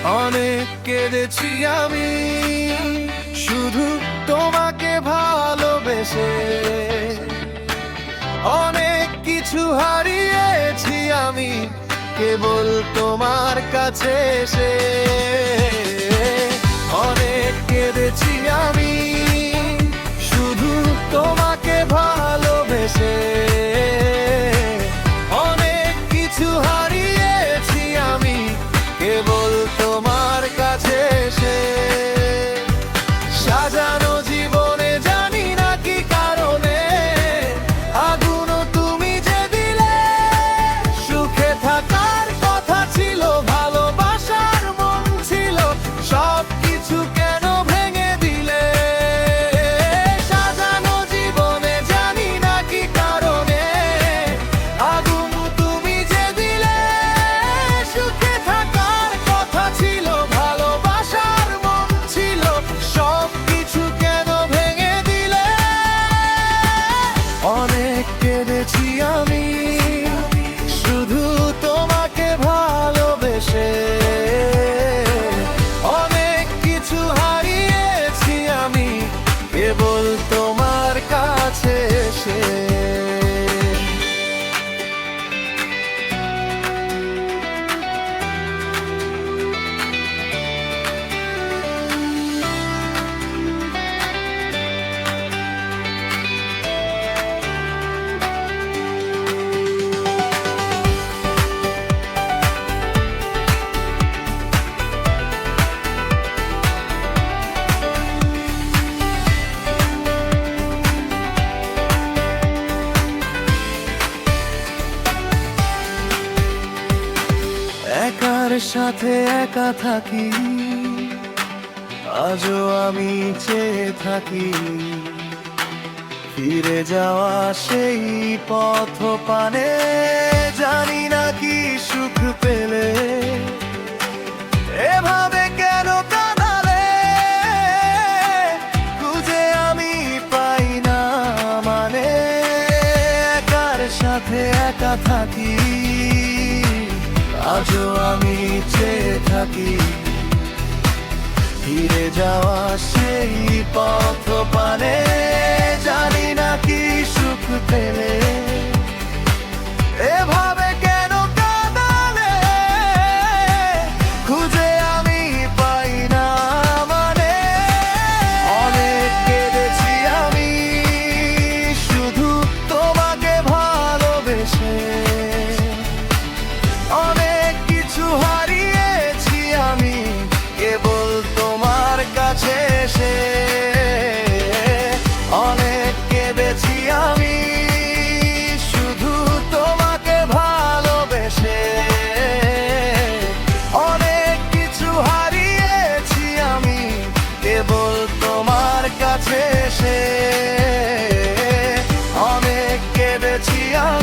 অনেক কেঁদেছি আমি শুধু তোমাকে ভালোবেসে, অনেক কিছু হারিয়েছি আমি কেবল তোমার কাছে এসে। অনেক কেঁদেছি আমি শুধু তোমাকে ভালোবেসে, অনেক কিছু হারিয়েছি আমি কেবল তোমার কাছে এসে। সাজানো জীবনে জানি না কি কারণে আগুন তুমি যে দিলে, সুখে থাকার কথা ছিল, ভালোবাসার মন ছিল, সব কিছু কেন ভেঙে দিলে। সাজানো জীবনে জানি না কি কারণে আগুন তুমি যে দিলে, সুখে থাকার কথা ছিল, ভালোবাসার মন ছিল, সব কিছু কেন ভেঙে দিলে। অনেক কেঁদেছি আমি শুধু তোমাকে ভালোবেসে, অনেক কিছু হারিয়েছি আমি কেবল তোমার কাছে এসে। একার সাথে একা থাকি, আজও আমি চেয়ে থাকি ফিরে যাওয়া সেই পথ পানে। জানি না কি সুখ পেলে এভাবে কেন কাঁদালে, খুঁজে আমি পাই না মানে। একার সাথে একা থাকি, আজও আমি চেয়ে থাকি ফিরে যাওয়া সেই পথ পানে। জানি না কি সুখ পেলে এভাবে কেন কাঁদালে, খুঁজে আমি পাই না মানে। অনেক কেঁদেছি আমি শুধু তোমাকে ভালোবেসে, অনেক কিছু হারিয়েছি আমি কেবল তোমার কাছে এসে। অনেক কেঁদেছি আমি শুধু তোমাকে ভালোবেসে, অনেক কিছু হারিয়েছি আমি কেবল তোমার কাছে এসে। অনেক কেঁদেছি আমি।